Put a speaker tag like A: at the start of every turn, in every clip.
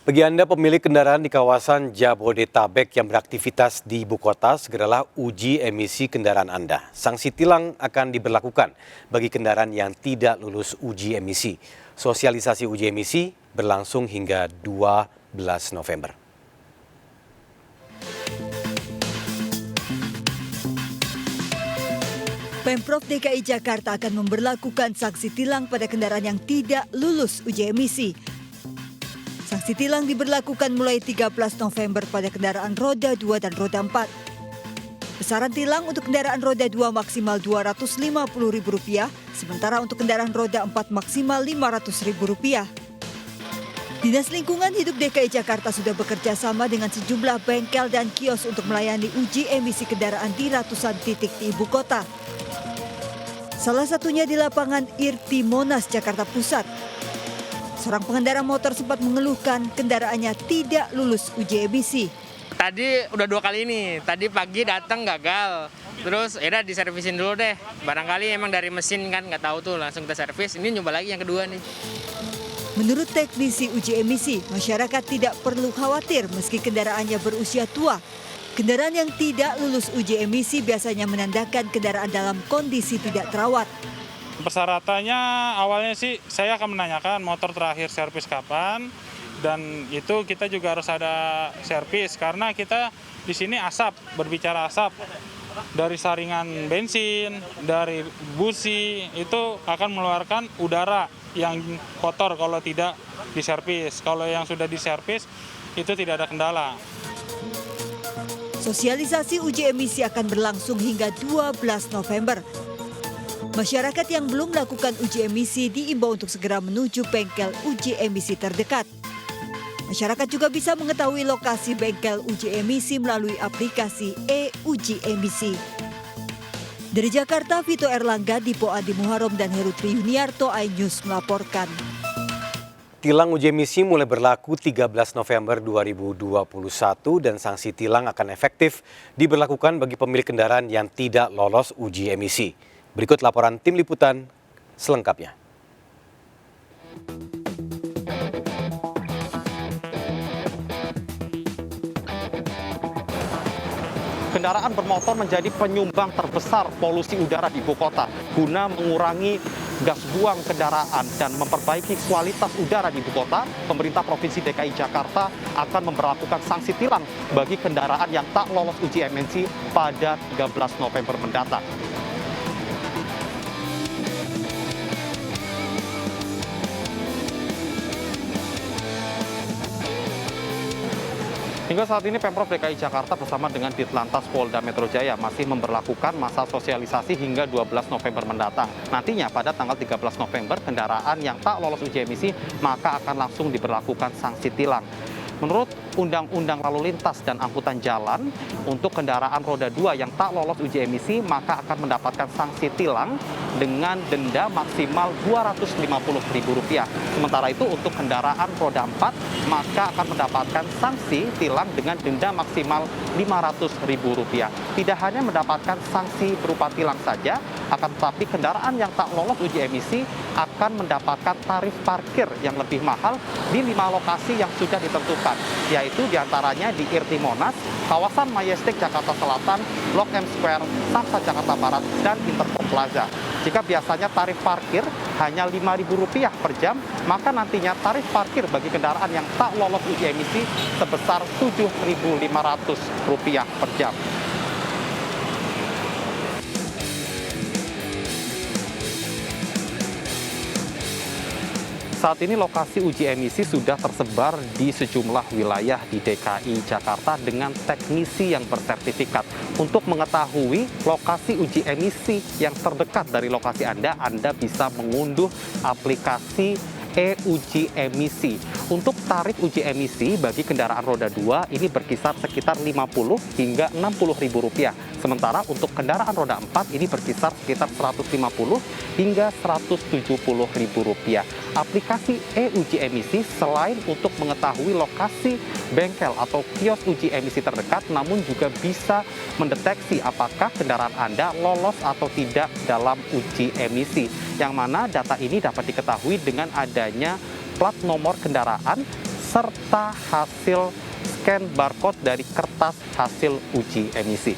A: Bagi Anda pemilik kendaraan di kawasan Jabodetabek yang beraktivitas di ibu kota, segeralah uji emisi kendaraan Anda. Sanksi tilang akan diberlakukan bagi kendaraan yang tidak lulus uji emisi. Sosialisasi uji emisi berlangsung hingga 12 November.
B: Pemprov DKI Jakarta akan memberlakukan sanksi tilang pada kendaraan yang tidak lulus uji emisi. Sanksi tilang diberlakukan mulai 13 November pada kendaraan roda 2 dan roda 4. Besaran tilang untuk kendaraan roda 2 maksimal Rp250.000, sementara untuk kendaraan roda 4 maksimal Rp500.000. Dinas Lingkungan Hidup DKI Jakarta sudah bekerja sama dengan sejumlah bengkel dan kios untuk melayani uji emisi kendaraan di ratusan titik di ibu kota. Salah satunya di lapangan Irti Monas, Jakarta Pusat. Seorang pengendara motor sempat mengeluhkan kendaraannya tidak lulus uji emisi.
C: Tadi udah 2 kali ini, tadi pagi datang gagal, terus ya diservisin dulu deh. Barangkali emang dari mesin kan nggak tahu tuh, langsung kita servis. Ini nyoba lagi yang kedua nih.
B: Menurut teknisi uji emisi, masyarakat tidak perlu khawatir meski kendaraannya berusia tua. Kendaraan yang tidak lulus uji emisi biasanya menandakan kendaraan dalam kondisi tidak terawat.
D: Persyaratannya awalnya sih saya akan menanyakan motor terakhir servis kapan, dan itu kita juga harus ada servis karena kita di sini berbicara asap dari saringan bensin, dari busi itu akan mengeluarkan udara yang kotor kalau tidak diservis. Kalau yang sudah diservis itu tidak ada kendala.
B: Sosialisasi uji emisi akan berlangsung hingga 12 November. Masyarakat yang belum melakukan uji emisi diimbau untuk segera menuju bengkel uji emisi terdekat. Masyarakat juga bisa mengetahui lokasi bengkel uji emisi melalui aplikasi e-Uji Emisi. Dari Jakarta, Vito Erlangga, Dipo Adi Muharom, dan Heru Triyuniarto, iNews melaporkan.
A: Tilang uji emisi mulai berlaku 13 November 2021 dan sanksi tilang akan efektif diberlakukan bagi pemilik kendaraan yang tidak lolos uji emisi. Berikut laporan tim liputan selengkapnya.
E: Kendaraan bermotor menjadi penyumbang terbesar polusi udara di ibu kota. Guna mengurangi gas buang kendaraan dan memperbaiki kualitas udara di ibu kota, pemerintah Provinsi DKI Jakarta akan memberlakukan sanksi tilang bagi kendaraan yang tak lolos uji emisi pada 13 November mendatang. Hingga saat ini Pemprov DKI Jakarta bersama dengan Ditlantas Polda Metro Jaya masih memberlakukan masa sosialisasi hingga 12 November mendatang. Nantinya pada tanggal 13 November kendaraan yang tak lolos uji emisi maka akan langsung diberlakukan sanksi tilang. Menurut Undang-Undang Lalu Lintas dan Angkutan Jalan, untuk kendaraan roda 2 yang tak lolos uji emisi maka akan mendapatkan sanksi tilang dengan denda maksimal Rp250.000. Sementara itu untuk kendaraan roda 4 maka akan mendapatkan sanksi tilang dengan denda maksimal Rp500.000. Tidak hanya mendapatkan sanksi berupa tilang saja, akan tetapi kendaraan yang tak lolos uji emisi akan mendapatkan tarif parkir yang lebih mahal di 5 lokasi yang sudah ditentukan, yaitu diantaranya di Irti Monas, kawasan Majestic Jakarta Selatan, Blok M Square, Samsat Jakarta Barat, dan Interpol Plaza. Jika biasanya tarif parkir hanya Rp5.000 per jam, maka nantinya tarif parkir bagi kendaraan yang tak lolos uji emisi sebesar Rp7.500 per jam. Saat ini lokasi uji emisi sudah tersebar di sejumlah wilayah di DKI Jakarta dengan teknisi yang bersertifikat. Untuk mengetahui lokasi uji emisi yang terdekat dari lokasi Anda bisa mengunduh aplikasi e-Uji Emisi. Untuk tarif uji emisi bagi kendaraan roda 2 ini berkisar sekitar Rp50 hingga Rp60.000. Sementara untuk kendaraan roda 4 ini berkisar sekitar Rp150 hingga Rp170.000. Aplikasi e-Uji Emisi selain untuk mengetahui lokasi bengkel atau kios uji emisi terdekat, namun juga bisa mendeteksi apakah kendaraan Anda lolos atau tidak dalam uji emisi. Yang mana data ini dapat diketahui dengan adanya plat nomor kendaraan serta hasil scan barcode dari kertas hasil uji emisi.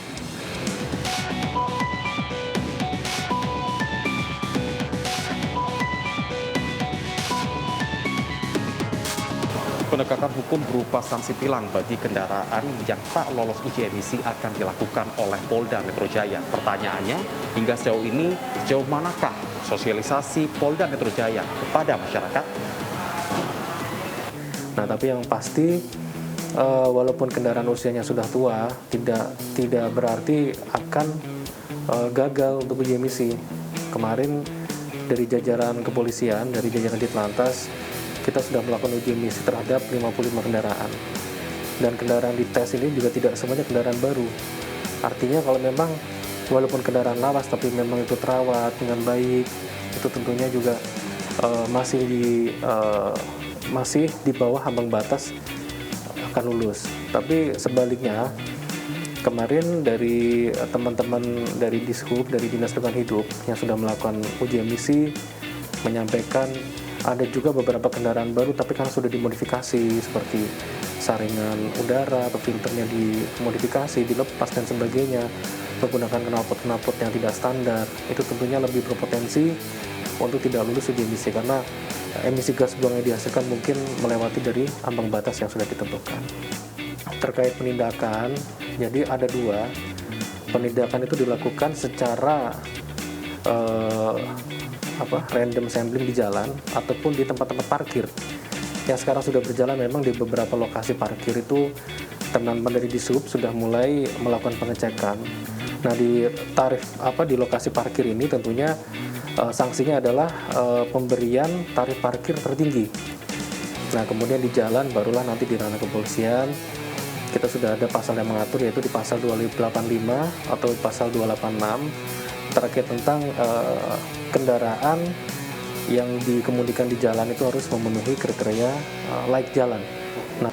E: Penegakan hukum berupa sanksi tilang bagi kendaraan yang tak lolos uji emisi akan dilakukan oleh Polda Metro Jaya. Pertanyaannya, hingga sejauh ini, sejauh manakah sosialisasi Polda Metro Jaya kepada masyarakat?
F: Nah, tapi yang pasti, walaupun kendaraan usianya sudah tua, tidak berarti akan gagal untuk uji emisi. Kemarin dari jajaran kepolisian, dari jajaran Ditlantas, kita sudah melakukan uji emisi terhadap 55 kendaraan. Dan kendaraan di tes ini juga tidak semuanya kendaraan baru. Artinya kalau memang walaupun kendaraan lawas tapi memang itu terawat dengan baik, itu tentunya juga masih di bawah ambang batas akan lulus. Tapi sebaliknya, kemarin dari teman-teman dari Dishub, dari Dinas Lingkungan Hidup yang sudah melakukan uji emisi menyampaikan ada juga beberapa kendaraan baru tapi karena sudah dimodifikasi seperti saringan udara atau filternya dimodifikasi, dilepas dan sebagainya, menggunakan knalpot yang tidak standar, itu tentunya lebih berpotensi untuk tidak lulus uji emisi karena emisi gas buang yang dihasilkan mungkin melewati dari ambang batas yang sudah ditentukan. Terkait penindakan, jadi ada dua. Penindakan itu dilakukan secara random sampling di jalan ataupun di tempat-tempat parkir. Yang sekarang sudah berjalan memang di beberapa lokasi parkir itu teman-teman dari Dishub sudah mulai melakukan pengecekan. Nah, di di lokasi parkir ini tentunya sanksinya adalah pemberian tarif parkir tertinggi. Nah, kemudian di jalan barulah nanti di ranah kepolisian kita sudah ada pasal yang mengatur, yaitu di pasal 285 atau pasal 286 terkait tentang kendaraan yang dikemudikan di jalan itu harus memenuhi kriteria layak jalan. Nah,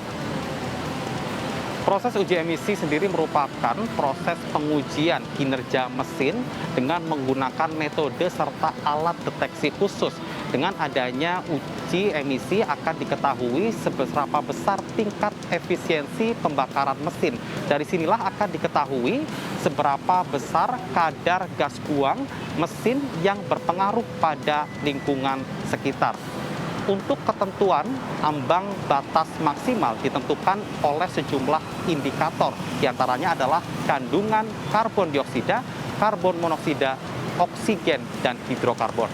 E: proses uji emisi sendiri merupakan proses pengujian kinerja mesin dengan menggunakan metode serta alat deteksi khusus. Dengan adanya uji emisi akan diketahui seberapa besar tingkat efisiensi pembakaran mesin. Dari sinilah akan diketahui seberapa besar kadar gas buang mesin yang berpengaruh pada lingkungan sekitar. Untuk ketentuan ambang batas maksimal ditentukan oleh sejumlah indikator, diantaranya adalah kandungan karbon dioksida, karbon monoksida, oksigen, dan hidrokarbon.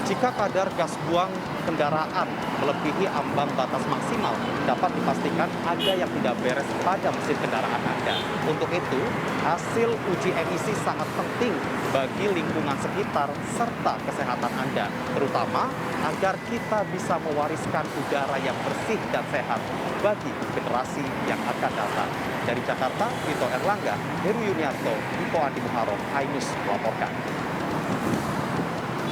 E: Jika kadar gas buang kendaraan melebihi ambang batas maksimal, dapat dipastikan ada yang tidak beres pada mesin kendaraan Anda. Untuk itu, hasil uji emisi sangat penting bagi lingkungan sekitar serta kesehatan Anda, terutama agar kita bisa mewariskan udara yang bersih dan sehat bagi generasi yang akan datang. Dari Jakarta, Vito Erlangga, Heru Yuniarto, Iko Andi Muharram, iNews melaporkan.